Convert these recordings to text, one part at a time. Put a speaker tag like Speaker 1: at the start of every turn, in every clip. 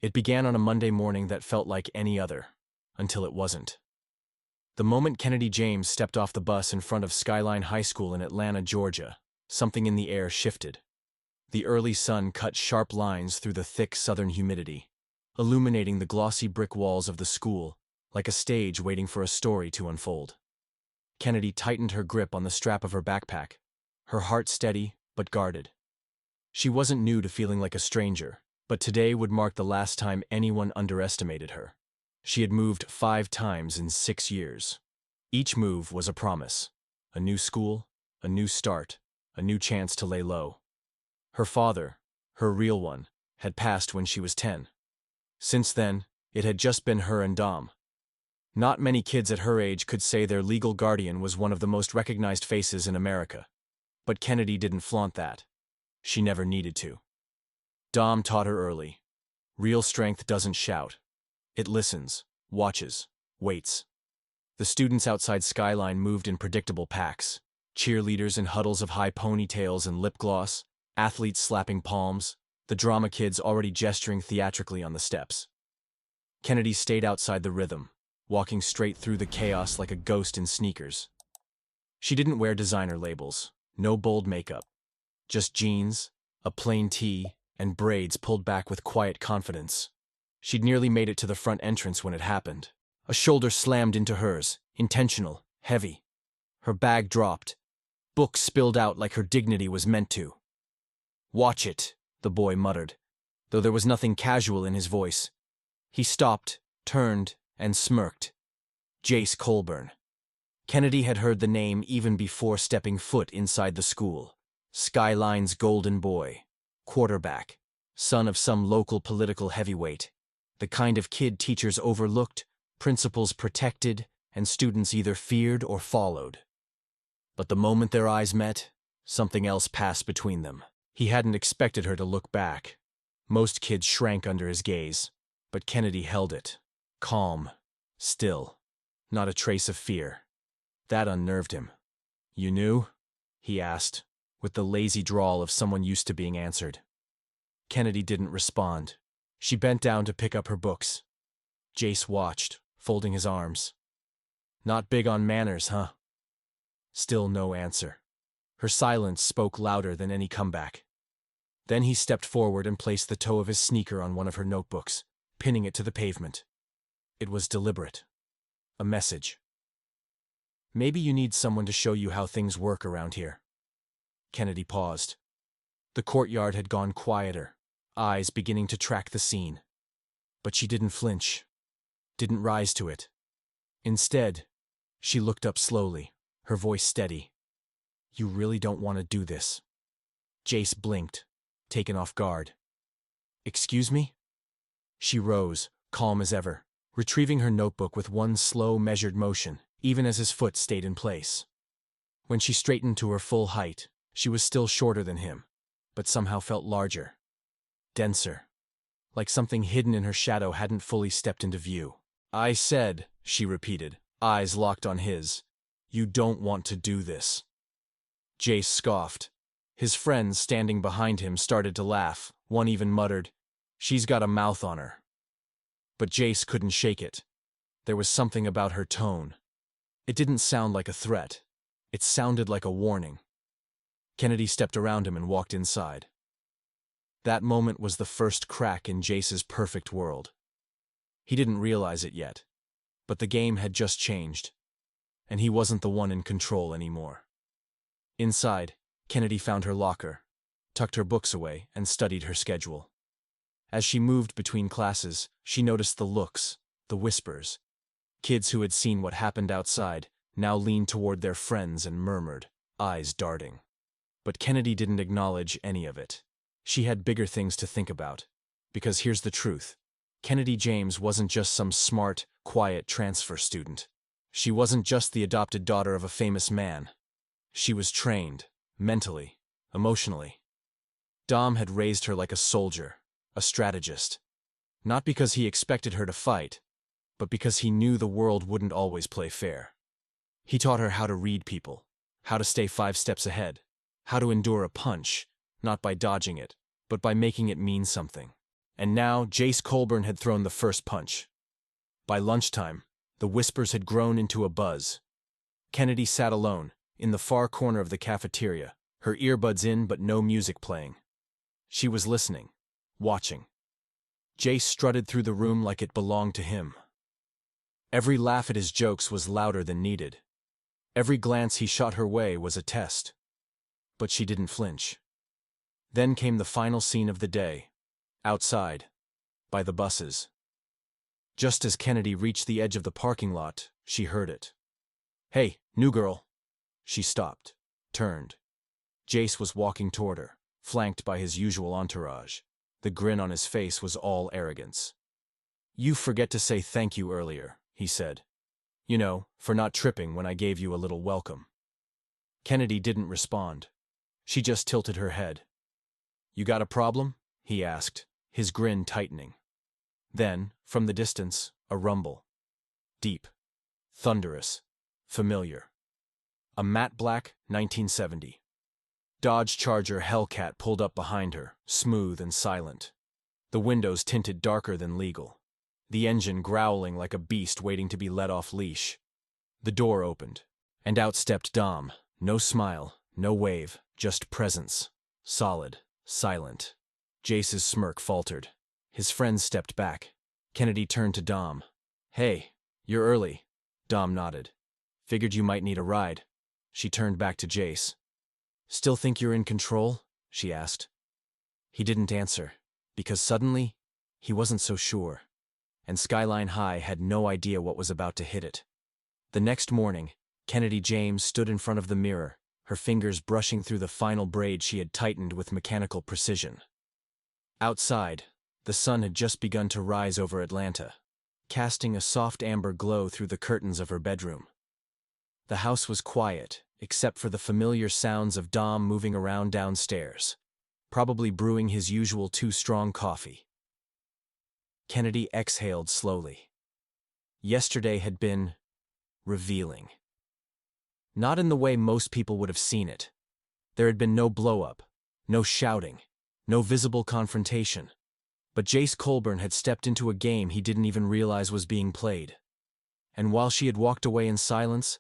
Speaker 1: It began on a Monday morning that felt like any other, until it wasn't. The moment Kennedy James stepped off the bus in front of Skyline High School in Atlanta, Georgia, something in the air shifted. The early sun cut sharp lines through the thick southern humidity, illuminating the glossy brick walls of the school like a stage waiting for a story to unfold. Kennedy tightened her grip on the strap of her backpack, her heart steady but guarded. She wasn't new to feeling like a stranger, but today would mark the last time anyone underestimated her. She had moved 5 times in 6 years. Each move was a promise. A new school, a new start, a new chance to lay low. Her father, her real one, had passed when she was 10. Since then, it had just been her and Dom. Not many kids at her age could say their legal guardian was one of the most recognized faces in America. But Kennedy didn't flaunt that. She never needed to. Dom taught her early. Real strength doesn't shout. It listens, watches, waits. The students outside Skyline moved in predictable packs. Cheerleaders in huddles of high ponytails and lip gloss, athletes slapping palms, the drama kids already gesturing theatrically on the steps. Kennedy stayed outside the rhythm, walking straight through the chaos like a ghost in sneakers. She didn't wear designer labels, no bold makeup. Just jeans, a plain tee, and braids pulled back with quiet confidence. She'd nearly made it to the front entrance when it happened. A shoulder slammed into hers, intentional, heavy. Her bag dropped. Books spilled out like her dignity was meant to. "Watch it," the boy muttered, though there was nothing casual in his voice. He stopped, turned, and smirked. Jace Colburn. Kennedy had heard the name even before stepping foot inside the school. Skyline's golden boy. Quarterback. Son of some local political heavyweight. The kind of kid teachers overlooked, principals protected, and students either feared or followed. But the moment their eyes met, something else passed between them. He hadn't expected her to look back. Most kids shrank under his gaze, but Kennedy held it. Calm. Still. Not a trace of fear. That unnerved him. "You knew?" he asked, with the lazy drawl of someone used to being answered. Kennedy didn't respond. She bent down to pick up her books. Jace watched, folding his arms. "Not big on manners, huh?" Still no answer. Her silence spoke louder than any comeback. Then he stepped forward and placed the toe of his sneaker on one of her notebooks, pinning it to the pavement. It was deliberate. A message. "Maybe you need someone to show you how things work around here." Kennedy paused. The courtyard had gone quieter, eyes beginning to track the scene. But she didn't flinch, didn't rise to it. Instead, she looked up slowly, her voice steady. "You really don't want to do this." Jace blinked, taken off guard. "Excuse me?" She rose, calm as ever, retrieving her notebook with one slow, measured motion, even as his foot stayed in place. When she straightened to her full height, she was still shorter than him, but somehow felt larger, denser, like something hidden in her shadow hadn't fully stepped into view. "I said," she repeated, eyes locked on his, "you don't want to do this." Jace scoffed. His friends standing behind him started to laugh. One even muttered, "She's got a mouth on her." But Jace couldn't shake it. There was something about her tone. It didn't sound like a threat. It sounded like a warning. Kennedy stepped around him and walked inside. That moment was the first crack in Jace's perfect world. He didn't realize it yet, but the game had just changed, and he wasn't the one in control anymore. Inside, Kennedy found her locker, tucked her books away, and studied her schedule. As she moved between classes, she noticed the looks, the whispers. Kids who had seen what happened outside now leaned toward their friends and murmured, eyes darting. But Kennedy didn't acknowledge any of it. She had bigger things to think about. Because here's the truth. Kennedy James wasn't just some smart, quiet transfer student. She wasn't just the adopted daughter of a famous man. She was trained, mentally, emotionally. Dom had raised her like a soldier, a strategist. Not because he expected her to fight, but because he knew the world wouldn't always play fair. He taught her how to read people, how to stay 5 steps ahead, how to endure a punch, not by dodging it, but by making it mean something. And now Jace Colburn had thrown the first punch. By lunchtime, the whispers had grown into a buzz. Kennedy sat alone, in the far corner of the cafeteria, her earbuds in but no music playing. She was listening, watching. Jace strutted through the room like it belonged to him. Every laugh at his jokes was louder than needed. Every glance he shot her way was a test. But she didn't flinch. Then came the final scene of the day. Outside, by the buses. Just as Kennedy reached the edge of the parking lot, she heard it. "Hey, new girl." She stopped, turned. Jace was walking toward her, flanked by his usual entourage. The grin on his face was all arrogance. "You forget to say thank you earlier," he said. "You know, for not tripping when I gave you a little welcome." Kennedy didn't respond. She just tilted her head. "You got a problem?" he asked, his grin tightening. Then, from the distance, a rumble. Deep, thunderous, familiar. A matte black 1970 Dodge Charger Hellcat pulled up behind her, smooth and silent. The windows tinted darker than legal. The engine growling like a beast waiting to be let off leash. The door opened, and out stepped Dom. No smile, no wave, just presence. Solid, silent. Jace's smirk faltered. His friends stepped back. Kennedy turned to Dom. "Hey, you're early." Dom nodded. "Figured you might need a ride." She turned back to Jace. "Still think you're in control?" she asked. He didn't answer, because suddenly, he wasn't so sure. And Skyline High had no idea what was about to hit it. The next morning, Kennedy James stood in front of the mirror, her fingers brushing through the final braid she had tightened with mechanical precision. Outside, the sun had just begun to rise over Atlanta, casting a soft amber glow through the curtains of her bedroom. The house was quiet, except for the familiar sounds of Dom moving around downstairs, probably brewing his usual too-strong coffee. Kennedy exhaled slowly. Yesterday had been revealing. Not in the way most people would have seen it. There had been no blow-up, no shouting, no visible confrontation. But Jace Colburn had stepped into a game he didn't even realize was being played. And while she had walked away in silence,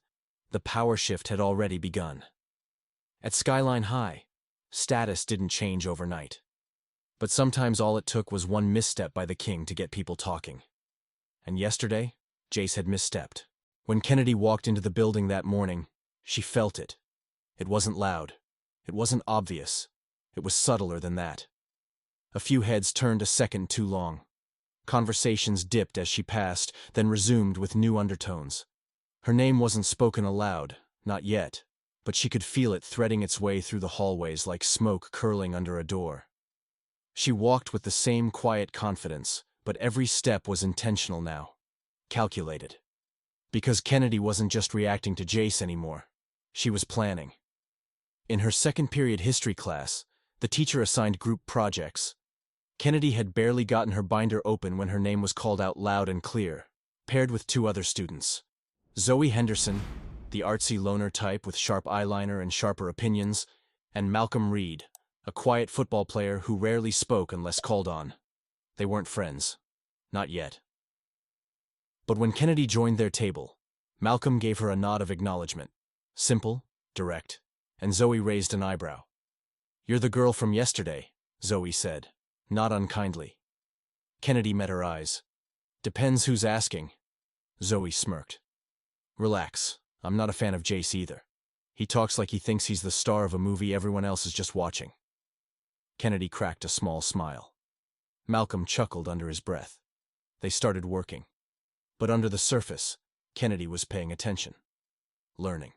Speaker 1: the power shift had already begun. At Skyline High, status didn't change overnight. But sometimes all it took was one misstep by the king to get people talking. And yesterday, Jace had misstepped. When Kennedy walked into the building that morning, she felt it. It wasn't loud. It wasn't obvious. It was subtler than that. A few heads turned a second too long. Conversations dipped as she passed, then resumed with new undertones. Her name wasn't spoken aloud, not yet, but she could feel it threading its way through the hallways like smoke curling under a door. She walked with the same quiet confidence, but every step was intentional now. Calculated. Because Kennedy wasn't just reacting to Jace anymore. She was planning. In her second period history class, the teacher assigned group projects. Kennedy had barely gotten her binder open when her name was called out loud and clear, paired with two other students. Zoe Henderson, the artsy loner type with sharp eyeliner and sharper opinions, and Malcolm Reed, a quiet football player who rarely spoke unless called on. They weren't friends. Not yet. But when Kennedy joined their table, Malcolm gave her a nod of acknowledgement. Simple, direct, and Zoe raised an eyebrow. "You're the girl from yesterday," Zoe said, not unkindly. Kennedy met her eyes. "Depends who's asking." Zoe smirked. "Relax, I'm not a fan of Jace either. He talks like he thinks he's the star of a movie everyone else is just watching." Kennedy cracked a small smile. Malcolm chuckled under his breath. They started working. But under the surface, Kennedy was paying attention. Learning.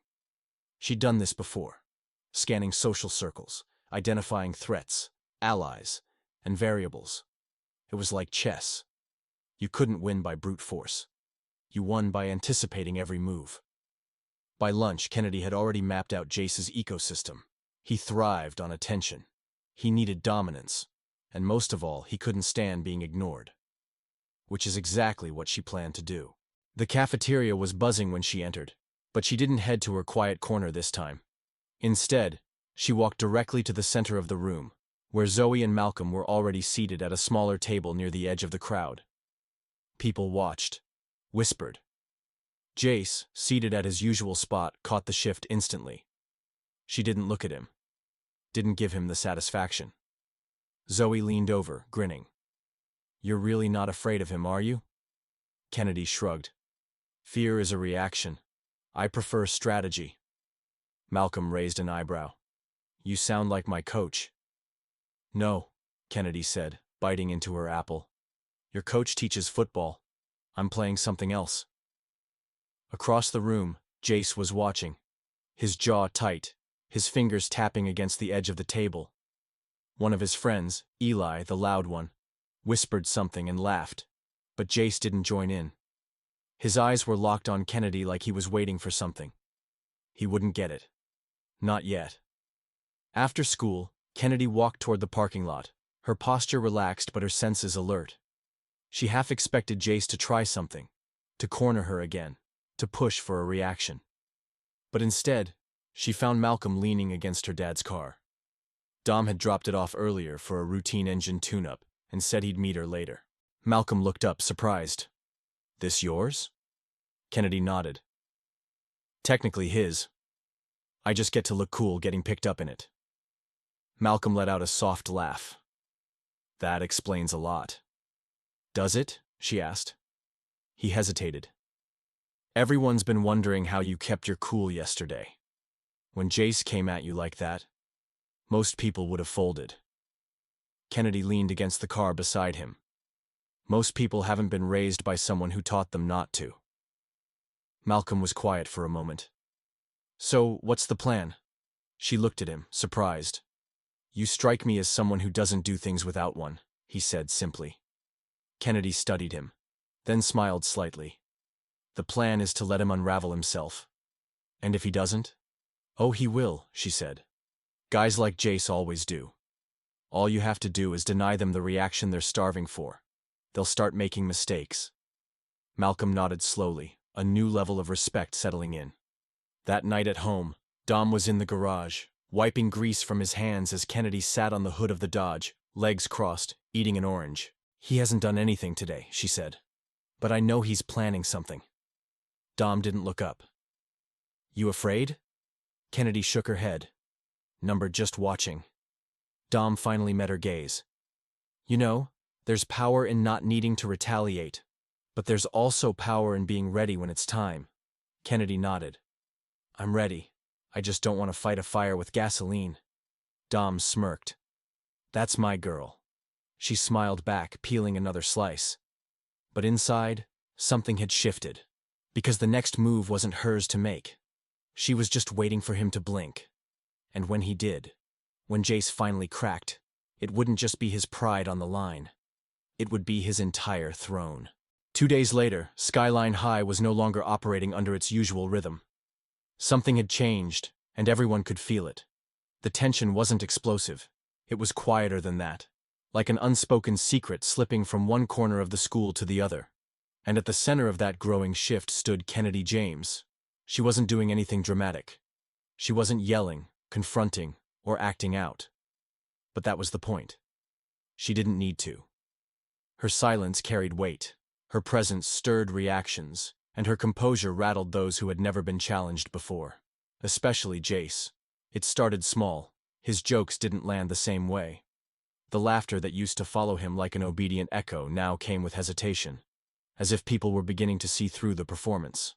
Speaker 1: She'd done this before. Scanning social circles, identifying threats, allies, and variables. It was like chess. You couldn't win by brute force. You won by anticipating every move. By lunch, Kennedy had already mapped out Jace's ecosystem. He thrived on attention. He needed dominance. And most of all, he couldn't stand being ignored. Which is exactly what she planned to do. The cafeteria was buzzing when she entered, but she didn't head to her quiet corner this time. Instead, she walked directly to the center of the room, where Zoe and Malcolm were already seated at a smaller table near the edge of the crowd. People watched, whispered. Jace, seated at his usual spot, caught the shift instantly. She didn't look at him. Didn't give him the satisfaction. Zoe leaned over, grinning. "You're really not afraid of him, are you?" Kennedy shrugged. "Fear is a reaction. I prefer strategy." Malcolm raised an eyebrow. "You sound like my coach." "No," Kennedy said, biting into her apple. "Your coach teaches football. I'm playing something else." Across the room, Jace was watching, his jaw tight, his fingers tapping against the edge of the table. One of his friends, Eli, the loud one, whispered something and laughed, but Jace didn't join in. His eyes were locked on Kennedy like he was waiting for something. He wouldn't get it. Not yet. After school, Kennedy walked toward the parking lot, her posture relaxed but her senses alert. She half expected Jace to try something, to corner her again, to push for a reaction. But instead, she found Malcolm leaning against her dad's car. Dom had dropped it off earlier for a routine engine tune-up and said he'd meet her later. Malcolm looked up, surprised. "This yours?" Kennedy nodded. "Technically his. I just get to look cool getting picked up in it." Malcolm let out a soft laugh. "That explains a lot." "Does it?" she asked. He hesitated. "Everyone's been wondering how you kept your cool yesterday. When Jace came at you like that, most people would have folded." Kennedy leaned against the car beside him. "Most people haven't been raised by someone who taught them not to." Malcolm was quiet for a moment. "So, what's the plan?" She looked at him, surprised. "You strike me as someone who doesn't do things without one," he said simply. Kennedy studied him, then smiled slightly. "The plan is to let him unravel himself. And if he doesn't?" "Oh, he will," she said. "Guys like Jace always do. All you have to do is deny them the reaction they're starving for. They'll start making mistakes." Malcolm nodded slowly, a new level of respect settling in. That night at home, Dom was in the garage, wiping grease from his hands as Kennedy sat on the hood of the Dodge, legs crossed, eating an orange. "He hasn't done anything today," she said. "But I know he's planning something." Dom didn't look up. "You afraid?" Kennedy shook her head. "Number just watching." Dom finally met her gaze. "You know, there's power in not needing to retaliate, but there's also power in being ready when it's time." Kennedy nodded. "I'm ready. I just don't want to fight a fire with gasoline." Dom smirked. "That's my girl." She smiled back, peeling another slice. But inside, something had shifted, because the next move wasn't hers to make. She was just waiting for him to blink. And when he did, when Jace finally cracked, it wouldn't just be his pride on the line. It would be his entire throne. 2 days later, Skyline High was no longer operating under its usual rhythm. Something had changed, and everyone could feel it. The tension wasn't explosive. It was quieter than that, like an unspoken secret slipping from one corner of the school to the other. And at the center of that growing shift stood Kennedy James. She wasn't doing anything dramatic. She wasn't yelling, confronting, or acting out. But that was the point. She didn't need to. Her silence carried weight. Her presence stirred reactions, and her composure rattled those who had never been challenged before. Especially Jace. It started small. His jokes didn't land the same way. The laughter that used to follow him like an obedient echo now came with hesitation, as if people were beginning to see through the performance.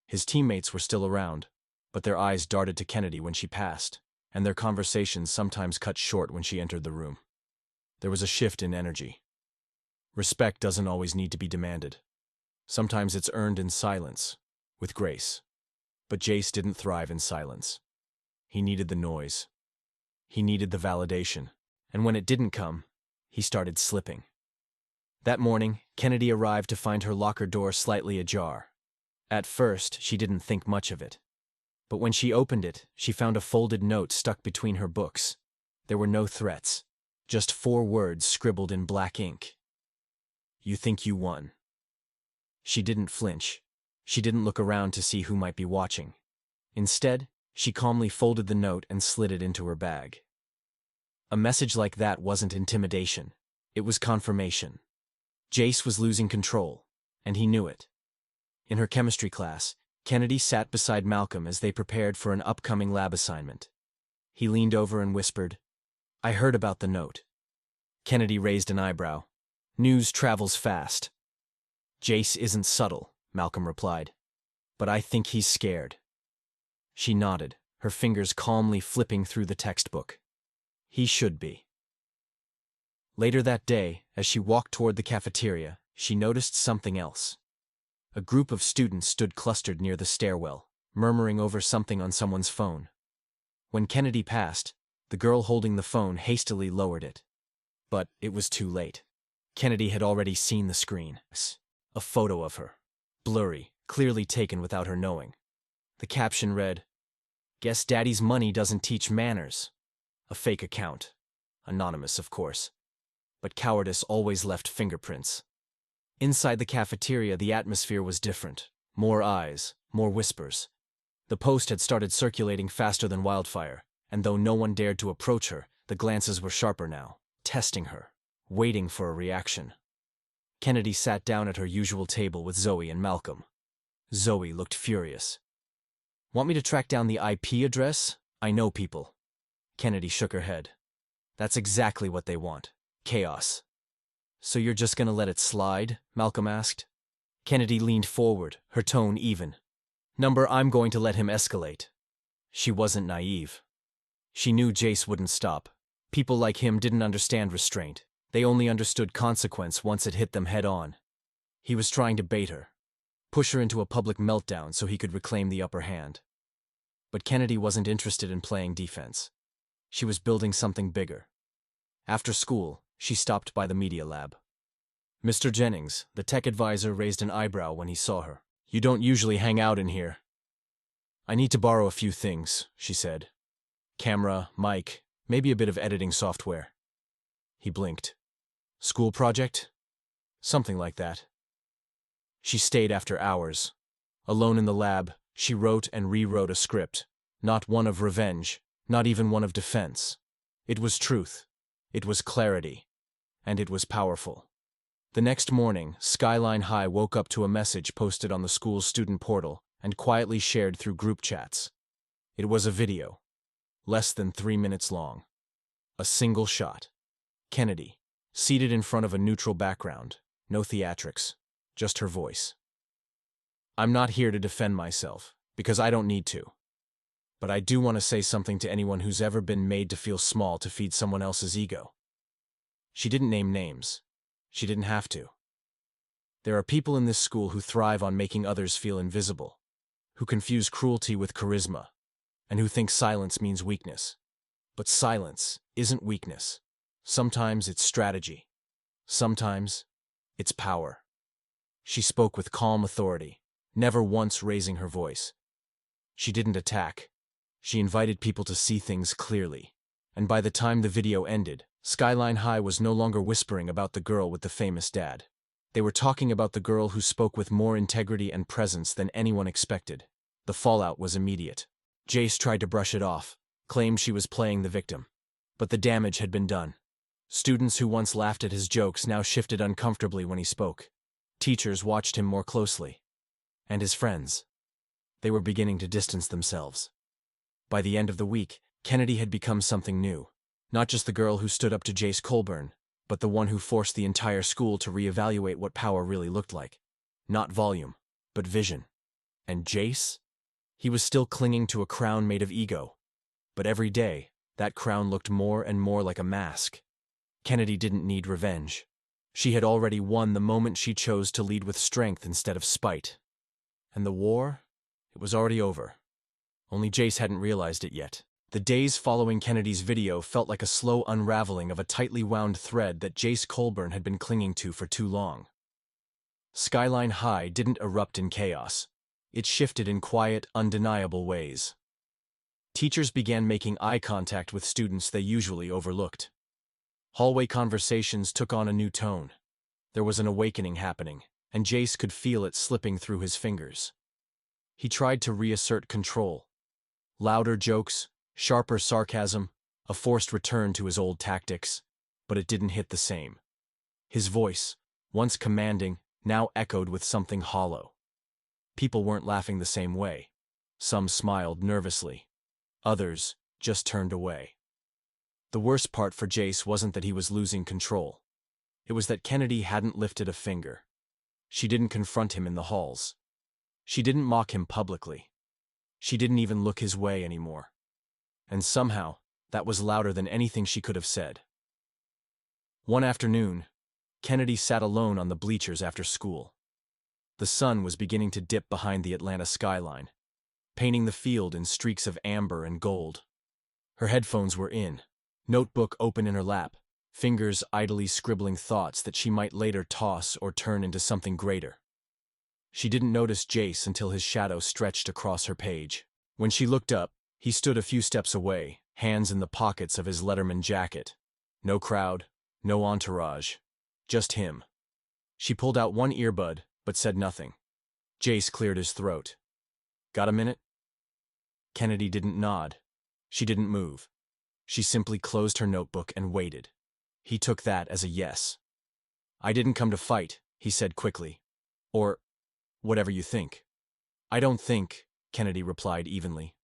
Speaker 1: His teammates were still around, but their eyes darted to Kennedy when she passed, and their conversations sometimes cut short when she entered the room. There was a shift in energy. Respect doesn't always need to be demanded. Sometimes it's earned in silence, with grace. But Jace didn't thrive in silence. He needed the noise. He needed the validation. And when it didn't come, he started slipping. That morning, Kennedy arrived to find her locker door slightly ajar. At first, she didn't think much of it. But when she opened it, she found a folded note stuck between her books. There were no threats, just 4 words scribbled in black ink. "You think you won." She didn't flinch. She didn't look around to see who might be watching. Instead, she calmly folded the note and slid it into her bag. A message like that wasn't intimidation. It was confirmation. Jace was losing control, and he knew it. In her chemistry class, Kennedy sat beside Malcolm as they prepared for an upcoming lab assignment. He leaned over and whispered, "I heard about the note." Kennedy raised an eyebrow. "News travels fast." "Jace isn't subtle," Malcolm replied. "But I think he's scared." She nodded, her fingers calmly flipping through the textbook. "He should be." Later that day, as she walked toward the cafeteria, she noticed something else. A group of students stood clustered near the stairwell, murmuring over something on someone's phone. When Kennedy passed, the girl holding the phone hastily lowered it. But it was too late. Kennedy had already seen the screen. A photo of her. Blurry, clearly taken without her knowing. The caption read, "Guess Daddy's money doesn't teach manners." A fake account. Anonymous, of course. But cowardice always left fingerprints. Inside the cafeteria, the atmosphere was different. More eyes, more whispers. The post had started circulating faster than wildfire, and though no one dared to approach her, the glances were sharper now, testing her, waiting for a reaction. Kennedy sat down at her usual table with Zoe and Malcolm. Zoe looked furious. "Want me to track down the IP address? I know people." Kennedy shook her head. "That's exactly what they want. Chaos." "So you're just gonna let it slide?" Malcolm asked. Kennedy leaned forward, her tone even. "Number, I'm going to let him escalate." She wasn't naive. She knew Jace wouldn't stop. People like him didn't understand restraint. They only understood consequence once it hit them head on. He was trying to bait her, push her into a public meltdown so he could reclaim the upper hand. But Kennedy wasn't interested in playing defense. She was building something bigger. After school, she stopped by the media lab. Mr. Jennings, the tech advisor, raised an eyebrow when he saw her. "You don't usually hang out in here." "I need to borrow a few things," she said. "Camera, mic, maybe a bit of editing software." He blinked. "School project?" "Something like that." She stayed after hours. Alone in the lab, she wrote and rewrote a script. Not one of revenge, not even one of defense. It was truth. It was clarity. And it was powerful. The next morning, Skyline High woke up to a message posted on the school's student portal and quietly shared through group chats. It was a video. Less than 3 minutes long. A single shot. Kennedy, seated in front of a neutral background. No theatrics. Just her voice. "I'm not here to defend myself, because I don't need to. But I do want to say something to anyone who's ever been made to feel small to feed someone else's ego." She didn't name names. She didn't have to. There are people in this school who thrive on making others feel invisible, who confuse cruelty with charisma, and who think silence means weakness. But silence isn't weakness. Sometimes it's strategy. Sometimes it's power. She spoke with calm authority, never once raising her voice. She didn't attack. She invited people to see things clearly. And by the time the video ended, Skyline High was no longer whispering about the girl with the famous dad. They were talking about the girl who spoke with more integrity and presence than anyone expected. The fallout was immediate. Jace tried to brush it off, claimed she was playing the victim. But the damage had been done. Students who once laughed at his jokes now shifted uncomfortably when he spoke. Teachers watched him more closely. And his friends. They were beginning to distance themselves. By the end of the week, Kennedy had become something new. Not just the girl who stood up to Jace Colburn, but the one who forced the entire school to reevaluate what power really looked like. Not volume, but vision. And Jace? He was still clinging to a crown made of ego. But every day, that crown looked more and more like a mask. Kennedy didn't need revenge. She had already won the moment she chose to lead with strength instead of spite. And the war? It was already over. Only Jace hadn't realized it yet. The days following Kennedy's video felt like a slow unraveling of a tightly wound thread that Jace Colburn had been clinging to for too long. Skyline High didn't erupt in chaos. It shifted in quiet, undeniable ways. Teachers began making eye contact with students they usually overlooked. Hallway conversations took on a new tone. There was an awakening happening, and Jace could feel it slipping through his fingers. He tried to reassert control. Louder jokes, sharper sarcasm, A forced return to his old tactics, but it didn't hit the same. His voice, once commanding, now echoed with something hollow. People weren't laughing the same way. Some smiled nervously. Others just turned away. The worst part for Jace wasn't that he was losing control. It was that Kennedy hadn't lifted a finger. She didn't confront him in the halls. She didn't mock him publicly. She didn't even look his way anymore. And somehow, that was louder than anything she could have said. One afternoon, Kennedy sat alone on the bleachers after school. The sun was beginning to dip behind the Atlanta skyline, painting the field in streaks of amber and gold. Her headphones were in, notebook open in her lap, fingers idly scribbling thoughts that she might later toss or turn into something greater. She didn't notice Jace until his shadow stretched across her page. When she looked up, he stood a few steps away, hands in the pockets of his Letterman jacket. No crowd, no entourage, just him. She pulled out one earbud, but said nothing. Jace cleared his throat. "Got a minute?" Kennedy didn't nod. She didn't move. She simply closed her notebook and waited. He took that as a yes. "I didn't come to fight," he said quickly. "Or whatever you think." "I don't think," Kennedy replied evenly.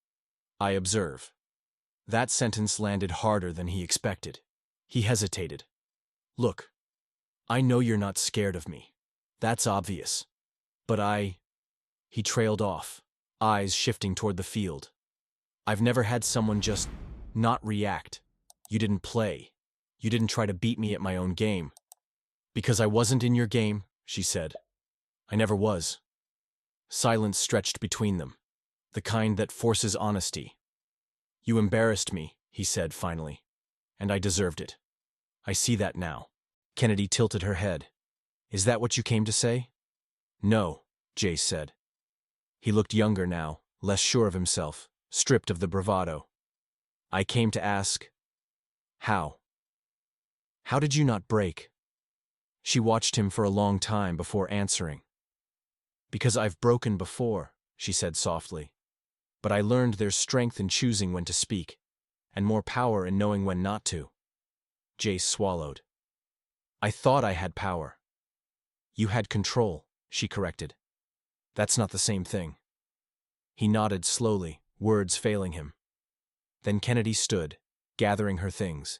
Speaker 1: "I observe." That sentence landed harder than he expected. He hesitated. "Look, I know you're not scared of me. That's obvious. But He trailed off, eyes shifting toward the field. "I've never had someone just not react. You didn't play. You didn't try to beat me at my own game." "Because I wasn't in your game," she said. "I never was." Silence stretched between them, the kind that forces honesty. "You embarrassed me," he said finally, "and I deserved it. I see that now." Kennedy tilted her head. "Is that what you came to say?" "No," Jace said. He looked younger now, less sure of himself, stripped of the bravado. "I came to ask, how? How did you not break?" She watched him for a long time before answering. "Because I've broken before," she said softly. "But I learned there's strength in choosing when to speak, and more power in knowing when not to." Jace swallowed. "I thought I had power." "You had control," she corrected. "That's not the same thing." He nodded slowly, words failing him. Then Kennedy stood, gathering her things.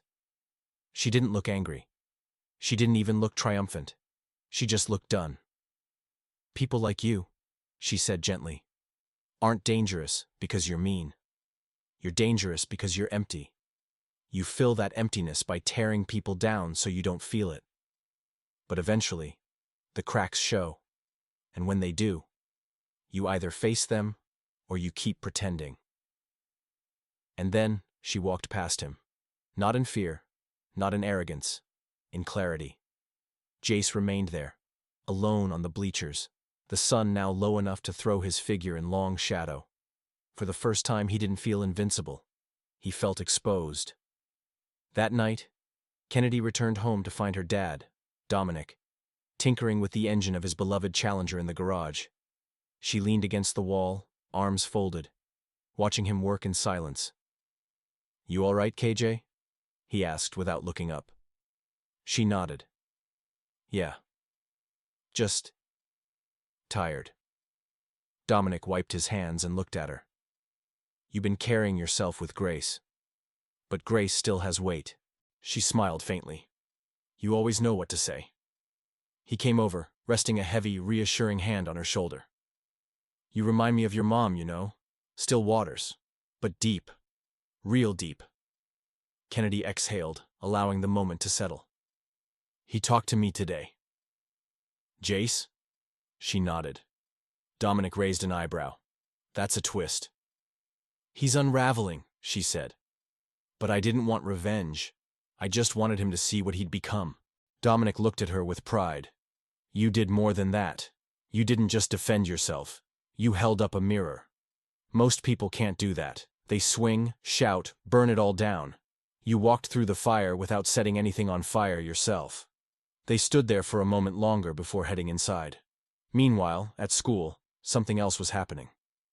Speaker 1: She didn't look angry. She didn't even look triumphant. She just looked done. "People like you," she said gently, "aren't dangerous because you're mean. You're dangerous because you're empty. You fill that emptiness by tearing people down so you don't feel it. But eventually, the cracks show, and when they do, you either face them or you keep pretending." And then she walked past him, not in fear, not in arrogance, in clarity. Jace remained there, alone on the bleachers, the sun now low enough to throw his figure in long shadow. For the first time he didn't feel invincible. He felt exposed. That night, Kennedy returned home to find her dad, Dominic, tinkering with the engine of his beloved Challenger in the garage. She leaned against the wall, arms folded, watching him work in silence. "You all right, KJ?" he asked without looking up. She nodded. "Yeah. Just tired." Dominic wiped his hands and looked at her. "You've been carrying yourself with grace. But grace still has weight." She smiled faintly. "You always know what to say." He came over, resting a heavy, reassuring hand on her shoulder. "You remind me of your mom, you know. Still waters. But deep. Real deep." Kennedy exhaled, allowing the moment to settle. "He talked to me today." "Jace?" She nodded. Dominic raised an eyebrow. "That's a twist." "He's unraveling," she said. "But I didn't want revenge. I just wanted him to see what he'd become." Dominic looked at her with pride. "You did more than that. You didn't just defend yourself. You held up a mirror. Most people can't do that. They swing, shout, burn it all down. You walked through the fire without setting anything on fire yourself." They stood there for a moment longer before heading inside. Meanwhile, at school, something else was happening.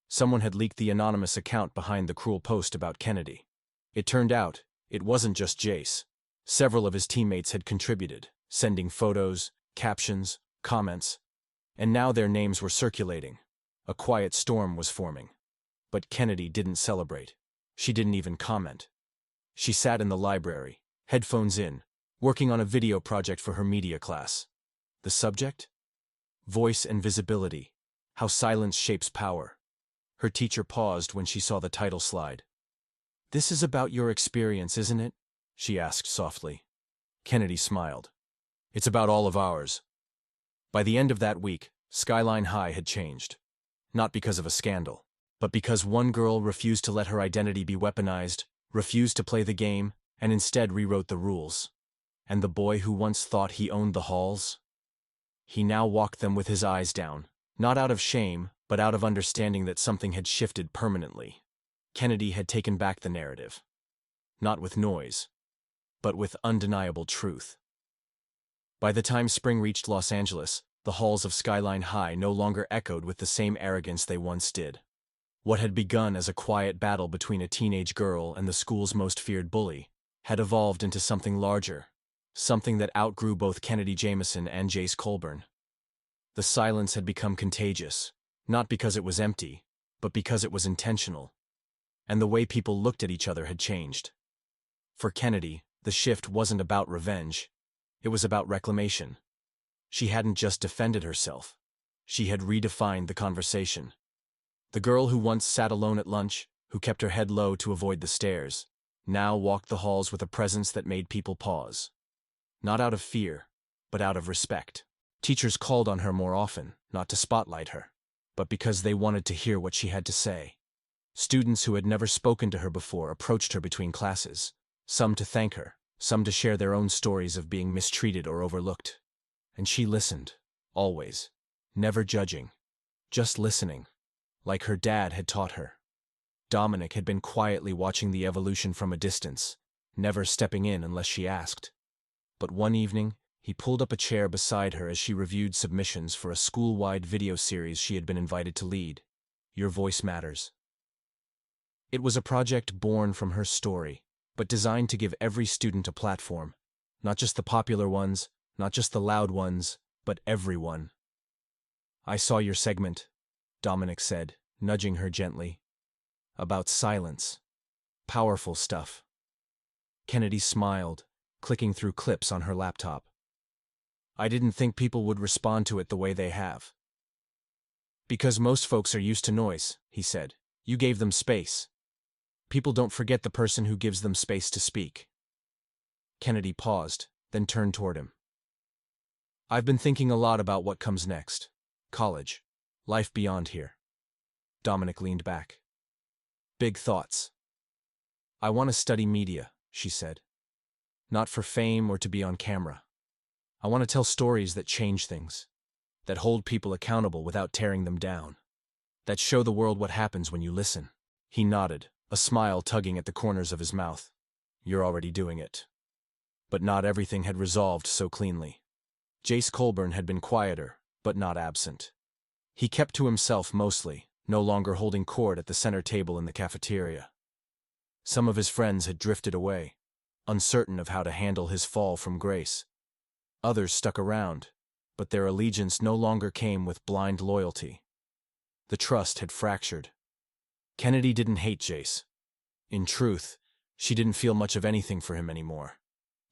Speaker 1: Someone had leaked the anonymous account behind the cruel post about Kennedy. It turned out, It wasn't just Jace. Several of his teammates had contributed, sending photos, captions, comments, and now their names were circulating. A quiet storm was forming. But Kennedy didn't celebrate. She didn't even comment. She sat in the library, headphones in, working on a video project for her media class. The subject? Voice and visibility. How silence shapes power. Her teacher paused when she saw the title slide. "This is about your experience, isn't it?" she asked softly. Kennedy smiled. "It's about all of ours." By the end of that week, Skyline High had changed. Not because of a scandal, but because one girl refused to let her identity be weaponized, refused to play the game, and instead rewrote the rules. And the boy who once thought he owned the halls? He now walked them with his eyes down, not out of shame, but out of understanding that something had shifted permanently. Kennedy had taken back the narrative. Not with noise, but with undeniable truth. By the time spring reached Los Angeles, the halls of Skyline High no longer echoed with the same arrogance they once did. What had begun as a quiet battle between a teenage girl and the school's most feared bully had evolved into something larger, something that outgrew both Kennedy Jameson and Jace Colburn. The silence had become contagious, not because it was empty, but because it was intentional. And the way people looked at each other had changed. For Kennedy, the shift wasn't about revenge. It was about reclamation. She hadn't just defended herself. She had redefined the conversation. The girl who once sat alone at lunch, who kept her head low to avoid the stares, now walked the halls with a presence that made people pause. Not out of fear, but out of respect. Teachers called on her more often, not to spotlight her, but because they wanted to hear what she had to say. Students who had never spoken to her before approached her between classes, some to thank her, some to share their own stories of being mistreated or overlooked. And she listened, always, never judging, just listening, like her dad had taught her. Dominic had been quietly watching the evolution from a distance, never stepping in unless she asked. But one evening, he pulled up a chair beside her as she reviewed submissions for a school-wide video series she had been invited to lead. Your Voice Matters. It was a project born from her story, but designed to give every student a platform. Not just the popular ones, not just the loud ones, but everyone. "I saw your segment," Dominic said, nudging her gently. "About silence. Powerful stuff." Kennedy smiled, clicking through clips on her laptop. "I didn't think people would respond to it the way they have." "Because most folks are used to noise," he said. "You gave them space. People don't forget the person who gives them space to speak." Kennedy paused, then turned toward him. "I've been thinking a lot about what comes next. College. Life beyond here." Dominic leaned back. "Big thoughts." "I want to study media," she said. "Not for fame or to be on camera. I want to tell stories that change things, that hold people accountable without tearing them down, that show the world what happens when you listen." He nodded, a smile tugging at the corners of his mouth. "You're already doing it." But not everything had resolved so cleanly. Jace Colburn had been quieter, but not absent. He kept to himself mostly, no longer holding court at the center table in the cafeteria. Some of his friends had drifted away, uncertain of how to handle his fall from grace. Others stuck around, but their allegiance no longer came with blind loyalty. The trust had fractured. Kennedy didn't hate Jace. In truth, she didn't feel much of anything for him anymore.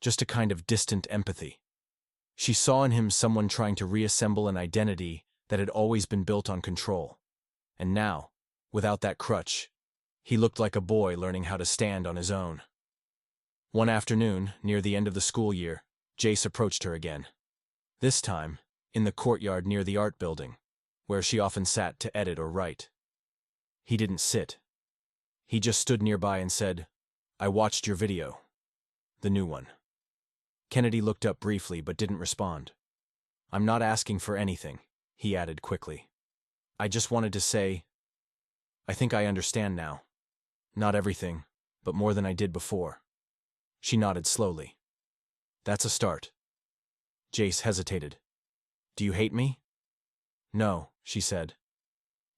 Speaker 1: Just a kind of distant empathy. She saw in him someone trying to reassemble an identity that had always been built on control. And now, without that crutch, he looked like a boy learning how to stand on his own. One afternoon, near the end of the school year, Jace approached her again. This time, in the courtyard near the art building, where she often sat to edit or write. He didn't sit. He just stood nearby and said, "I watched your video. The new one." Kennedy looked up briefly but didn't respond. "I'm not asking for anything," he added quickly. "I just wanted to say, I think I understand now. Not everything, but more than I did before." She nodded slowly. "That's a start." Jace hesitated. "Do you hate me?" "No," she said.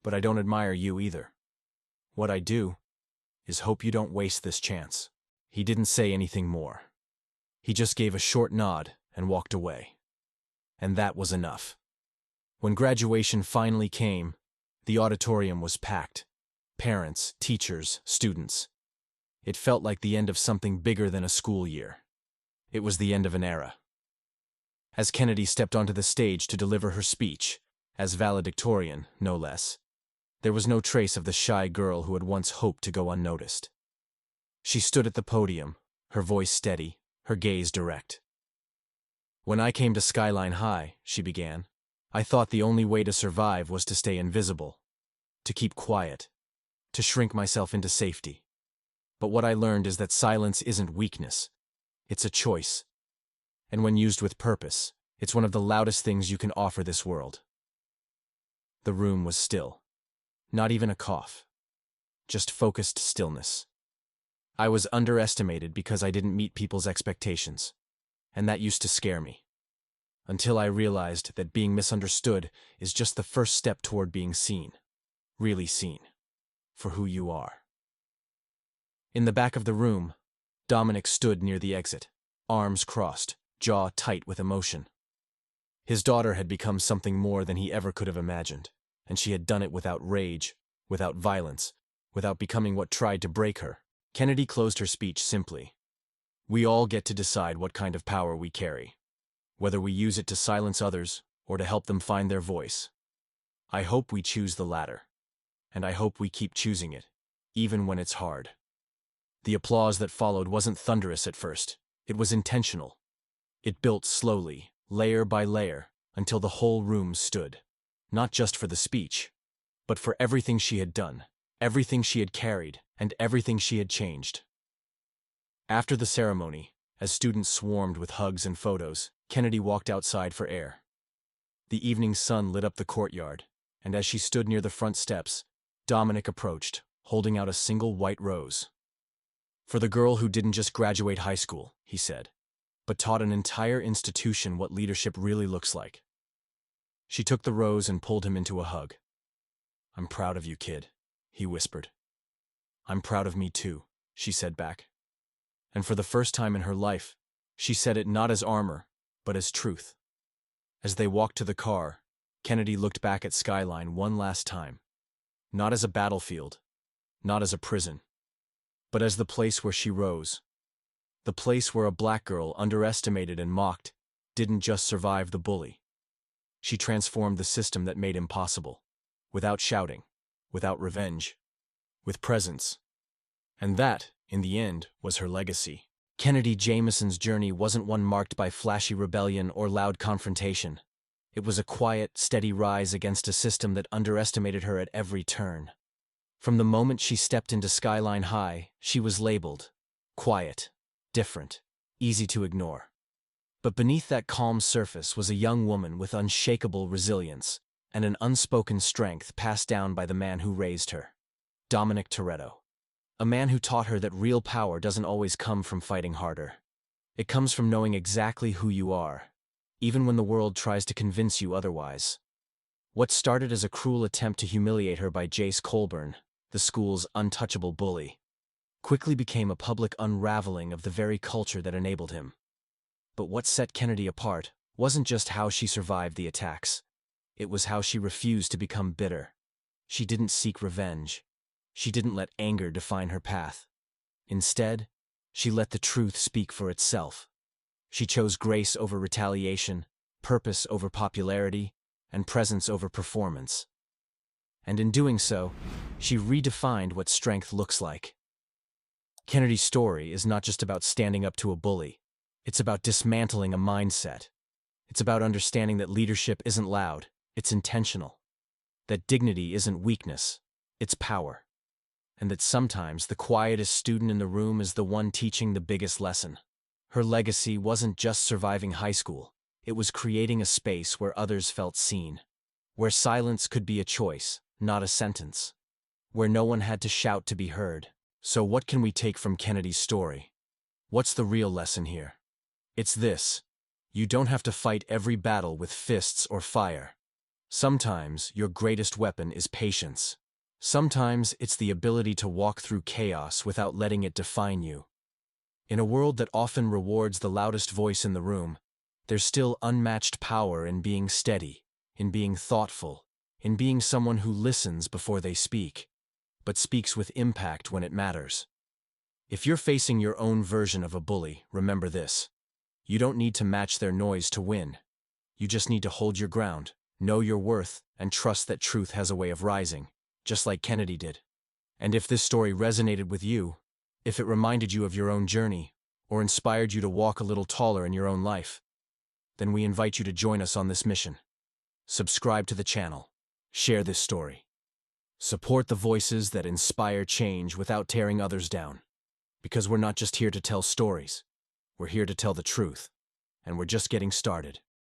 Speaker 1: "But I don't admire you either. What I do is hope you don't waste this chance." He didn't say anything more. He just gave a short nod and walked away. And that was enough. When graduation finally came, the auditorium was packed. Parents, teachers, students. It felt like the end of something bigger than a school year. It was the end of an era. As Kennedy stepped onto the stage to deliver her speech, as valedictorian, no less, there was no trace of the shy girl who had once hoped to go unnoticed. She stood at the podium, her voice steady, her gaze direct. "When I came to Skyline High," she began, "I thought the only way to survive was to stay invisible, to keep quiet, to shrink myself into safety. But what I learned is that silence isn't weakness. It's a choice. And when used with purpose, it's one of the loudest things you can offer this world." The room was still. Not even a cough. Just focused stillness. I was underestimated because I didn't meet people's expectations. And that used to scare me. Until I realized that being misunderstood is just the first step toward being seen. Really seen. For who you are. In the back of the room, Dominic stood near the exit, arms crossed, jaw tight with emotion. His daughter had become something more than he ever could have imagined, and she had done it without rage, without violence, without becoming what tried to break her. Kennedy closed her speech simply. "We all get to decide what kind of power we carry, whether we use it to silence others or to help them find their voice. I hope we choose the latter, and I hope we keep choosing it, even when it's hard." The applause that followed wasn't thunderous at first. It was intentional. It built slowly, layer by layer, until the whole room stood. Not just for the speech, but for everything she had done, everything she had carried, and everything she had changed. After the ceremony, as students swarmed with hugs and photos, Kennedy walked outside for air. The evening sun lit up the courtyard, and as she stood near the front steps, Dominic approached, holding out a single white rose. "For the girl who didn't just graduate high school," he said, "but taught an entire institution what leadership really looks like." She took the rose and pulled him into a hug. "I'm proud of you, kid," he whispered. "I'm proud of me too," she said back. And for the first time in her life, she said it not as armor, but as truth. As they walked to the car, Kennedy looked back at Skyline one last time. Not as a battlefield, not as a prison, but as the place where she rose. The place where a black girl, underestimated and mocked, didn't just survive the bully. She transformed the system that made him possible, without shouting, without revenge, with presence. And that, in the end, was her legacy. Kennedy Jameson's journey wasn't one marked by flashy rebellion or loud confrontation. It was a quiet, steady rise against a system that underestimated her at every turn. From the moment she stepped into Skyline High, she was labeled quiet, different, easy to ignore. But beneath that calm surface was a young woman with unshakable resilience and an unspoken strength passed down by the man who raised her, Dominic Toretto. A man who taught her that real power doesn't always come from fighting harder. It comes from knowing exactly who you are, even when the world tries to convince you otherwise. What started as a cruel attempt to humiliate her by Jace Colburn, the school's untouchable bully, quickly became a public unraveling of the very culture that enabled him. But what set Kennedy apart wasn't just how she survived the attacks. It was how she refused to become bitter. She didn't seek revenge. She didn't let anger define her path. Instead, she let the truth speak for itself. She chose grace over retaliation, purpose over popularity, and presence over performance. And in doing so, she redefined what strength looks like. Kennedy's story is not just about standing up to a bully. It's about dismantling a mindset. It's about understanding that leadership isn't loud, it's intentional. That dignity isn't weakness, it's power. And that sometimes the quietest student in the room is the one teaching the biggest lesson. Her legacy wasn't just surviving high school. It was creating a space where others felt seen. Where silence could be a choice, not a sentence. Where no one had to shout to be heard. So what can we take from Kennedy's story? What's the real lesson here? It's this. You don't have to fight every battle with fists or fire. Sometimes your greatest weapon is patience. Sometimes it's the ability to walk through chaos without letting it define you. In a world that often rewards the loudest voice in the room, there's still unmatched power in being steady, in being thoughtful, in being someone who listens before they speak, but speaks with impact when it matters. If you're facing your own version of a bully, remember this. You don't need to match their noise to win. You just need to hold your ground, know your worth, and trust that truth has a way of rising, just like Kennedy did. And if this story resonated with you, if it reminded you of your own journey, or inspired you to walk a little taller in your own life, then we invite you to join us on this mission. Subscribe to the channel. Share this story. Support the voices that inspire change without tearing others down. Because we're not just here to tell stories. We're here to tell the truth. And we're just getting started.